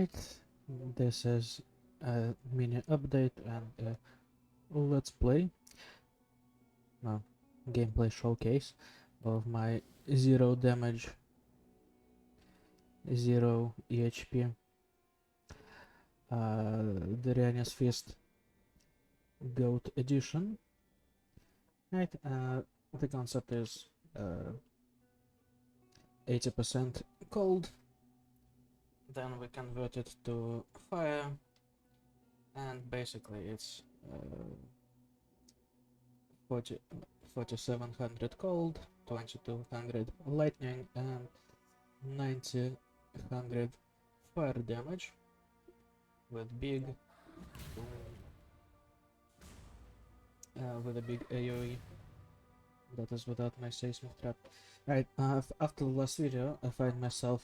Alright, this is a mini update and let's play, no, gameplay showcase of my 0 damage, 0 EHP Doryani's Fist Goat Edition. Right, the concept is 80% cold, then we convert it to fire, and basically it's 4700 cold, 2200 lightning, and 9000 fire damage with a big AoE. That is without my seismic trap. Right, after the last video I find myself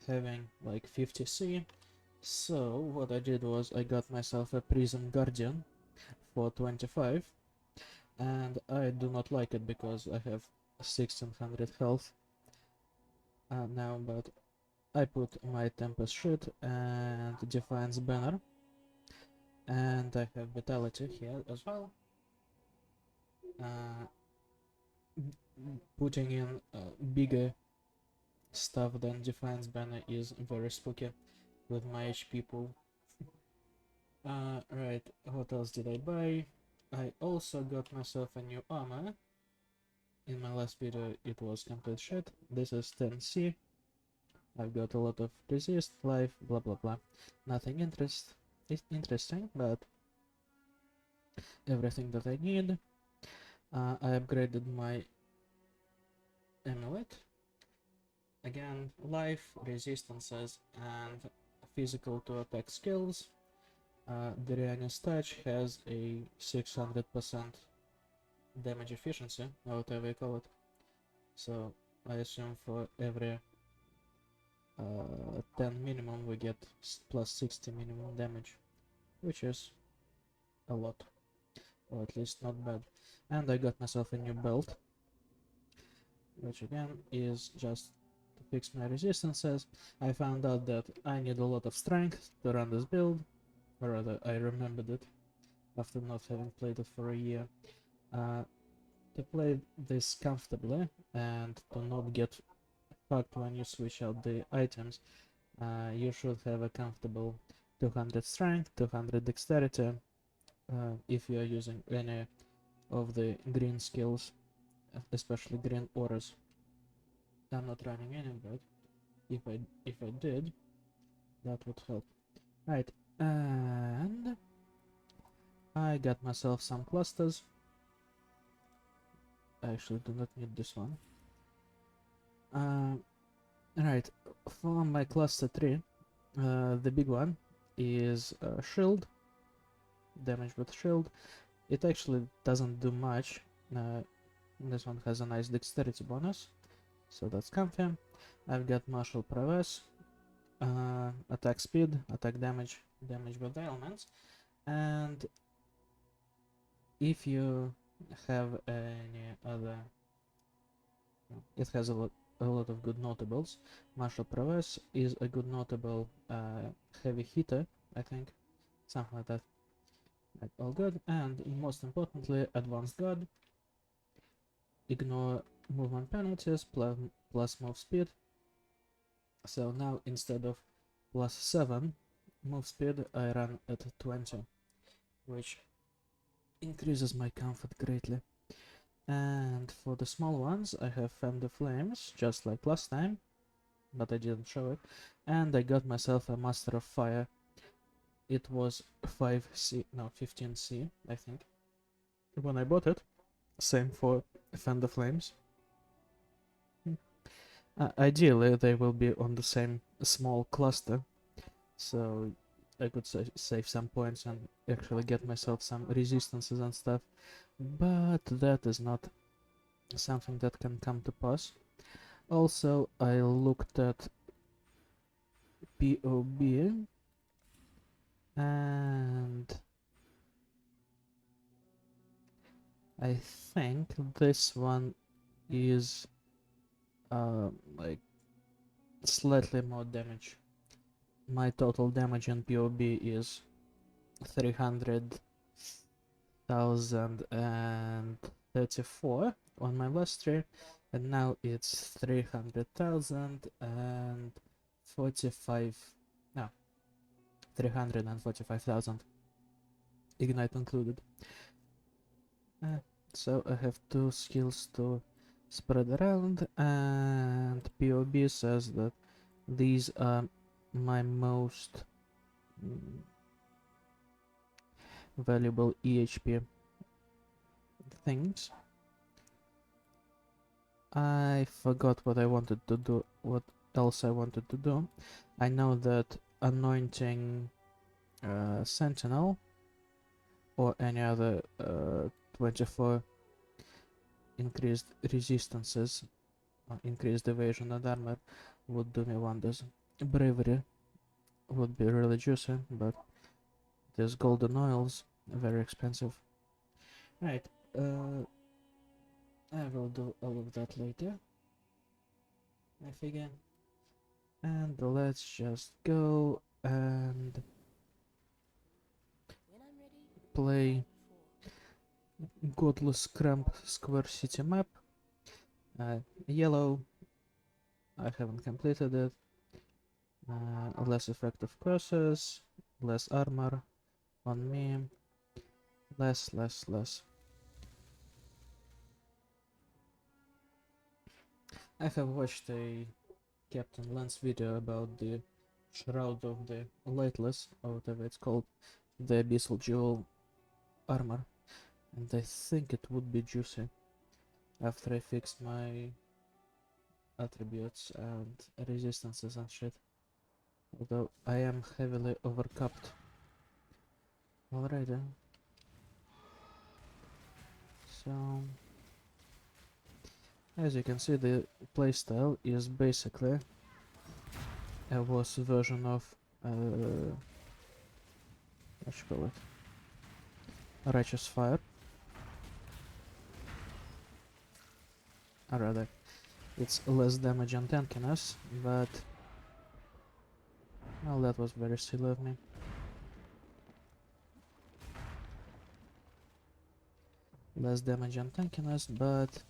having like 50C, so what I did was I got myself a Prism Guardian for 25, and I do not like it because I have 1600 health now, but I put my Tempest Shit and Defiance banner, and I have Vitality here as well. Putting in bigger stuff than Defiance banner is very spooky with my HP pool. Right, what else did I buy? I also got myself a new armor. In my last video it was complete shit. This is 10C. I've got a lot of resist, life, blah blah blah. Nothing interesting, but everything that I need. I upgraded my amulet. Again, life, resistances, and physical to attack skills. Doryani's Touch has a 600% damage efficiency, or whatever you call it. So I assume for every 10 minimum we get plus 60 minimum damage, which is a lot, or at least not bad. And I got myself a new belt, which again is just to fix my resistances. I found out that I need a lot of strength to run this build, or rather I remembered it after not having played it for a year. To play this comfortably and to not get fucked when you switch out the items, you should have a comfortable 200 strength, 200 dexterity, if you are using any of the green skills, especially green auras. I'm not running any, but if I did, that would help. Right, and I got myself some clusters. I actually do not need this one. Right, for my cluster 3, the big one is shield, damage with shield. It actually doesn't do much. This one has a nice dexterity bonus, so that's comfy. I've got martial prowess, attack speed, attack damage, damage with elements, and if you have any other, it has a lot of good notables. Martial prowess is a good notable heavy hitter, I think, something like that. Right, all good. And most importantly, advanced guard. Ignore movement penalties plus move speed. So now instead of plus 7 move speed, I run at 20, which increases my comfort greatly. And for the small ones, I have Fan the Flames, just like last time, but I didn't show it. And I got myself a Master of Fire. It was 5C, no, 15C, I think, when I bought it. Same for Fan the Flames. Ideally, they will be on the same small cluster, so I could save some points and actually get myself some resistances and stuff, but that is not something that can come to pass. Also, I looked at PoE, and I think this one is like slightly more damage my total damage in PoB is 300,034 on my last stream, and now it's 300,045. No, 345,000, ignite included. So I have two skills to spread around, and PoB says that these are my most valuable EHP things. I forgot what I wanted to do, what else I wanted to do. I know that anointing Sentinel or any other 24 increased resistances, increased evasion and armor would do me wonders. Bravery would be really juicy, but there's golden oils, very expensive. Right, I will do all of that later, I figure. And let's just go and play Godless Cramp Square City map. Yellow, I haven't completed it. Less effective curses, less armor on me, less. I have watched a Captain Lance video about the Shroud of the Lightless, or whatever it's called, the Abyssal Jewel armor, and I think it would be juicy after I fixed my attributes and resistances and shit. Although I am heavily overcapped. Alrighty. So, as you can see, the playstyle is basically a worse version of what you call it? Righteous Fire. Or rather, it's less damage and tankiness, but well, that was very silly of me. Less damage and tankiness, but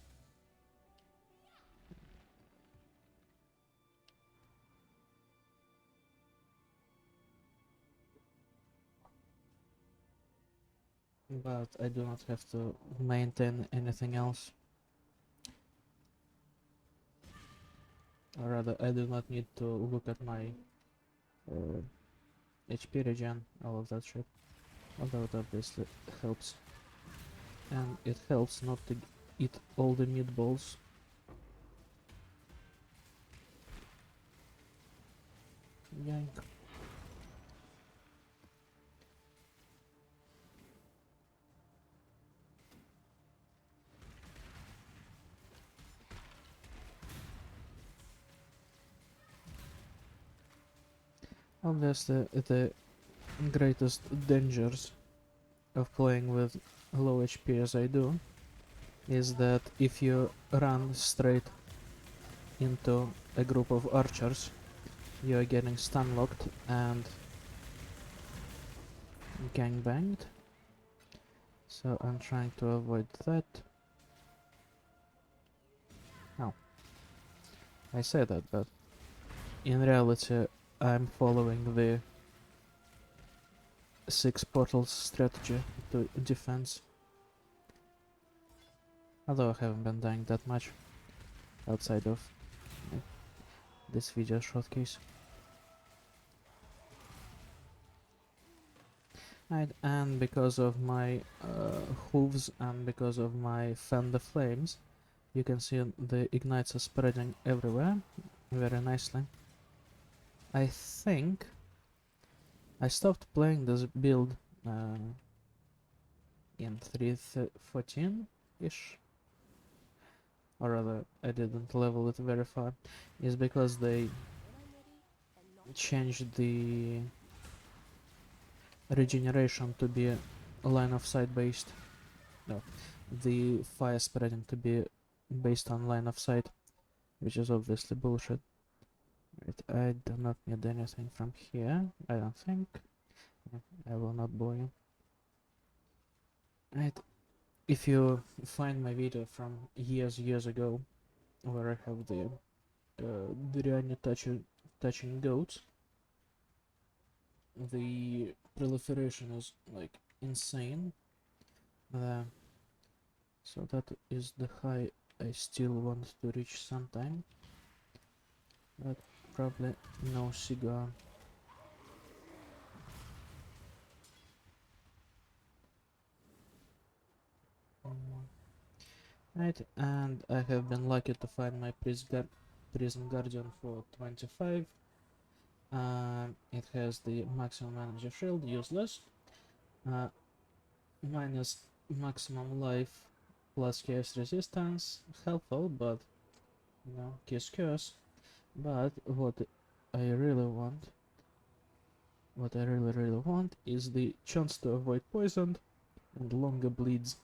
I do not have to maintain anything else. Or rather, I do not need to look at my HP regen, all of that shit. Although it obviously helps. And it helps not to eat all the meatballs. Yank. Obviously, the greatest dangers of playing with low HP as I do is that if you run straight into a group of archers, you are getting stun locked and gangbanged. So I'm trying to avoid that. Oh, I say that, but in reality I'm following the 6 portals strategy to defense. Although I haven't been dying that much outside of this video showcase. Right, and because of my hooves and because of my fan the flames, you can see the ignites are spreading everywhere very nicely. I think I stopped playing this build in 3.14-ish, or rather I didn't level it very far, is because they changed the regeneration to be line of sight based. No, the fire spreading to be based on line of sight, which is obviously bullshit. Right, I do not need anything from here, I don't think. I will not bore you. Right, if you find my video from years ago, where I have the Doryani Touching Goats, the proliferation is like insane. So that is the high I still want to reach sometime, but probably no cigar. Right, and I have been lucky to find my Prison Guardian for 25. It has the maximum energy shield, useless. Uh, minus maximum life plus chaos resistance, helpful, but you know, kiss curse. But what I really want is the chance to avoid poison and longer bleeds.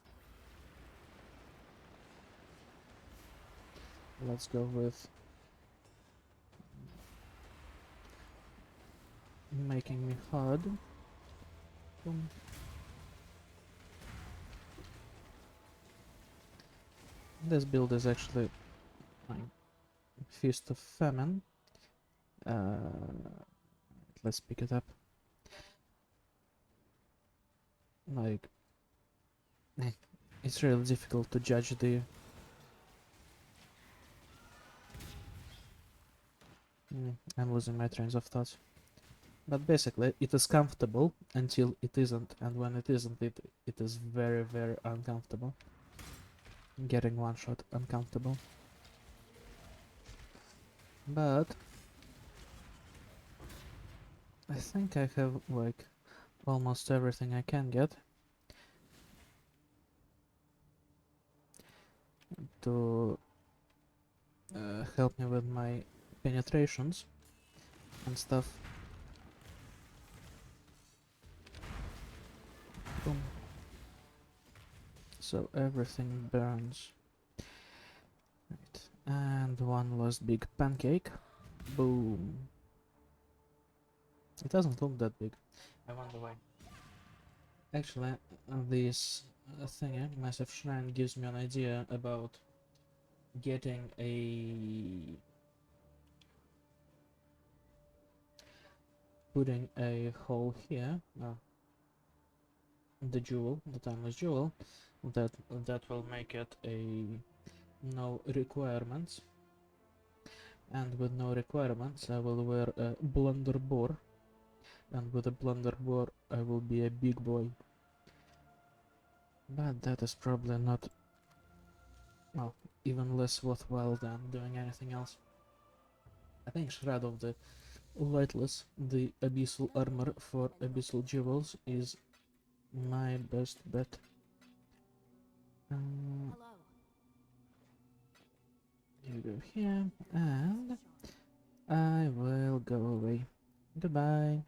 Let's go with making me hard. Boom. This build is actually my Feast of Famine. Let's pick it up. Like, it's really difficult to judge the I'm losing my trains of thought. But basically, it is comfortable until it isn't, and when it isn't, it is very uncomfortable. Getting one shot uncomfortable. But I think I have like almost everything I can get to help me with my penetrations and stuff. Boom. So everything burns. Right. And one last big pancake. Boom. It doesn't look that big. I wonder why. Actually, this thingy, Massive Shrine, gives me an idea about getting putting a hole here, the jewel, the timeless jewel, that will make it a no requirements, and with no requirements I will wear a blunderbore, and with a blunderbore I will be a big boy. But that is probably not, well, even less worthwhile than doing anything else. I think Shroud of the Lightless, the abyssal armor for abyssal jewels, is my best bet. You go here, and I will go away. Goodbye.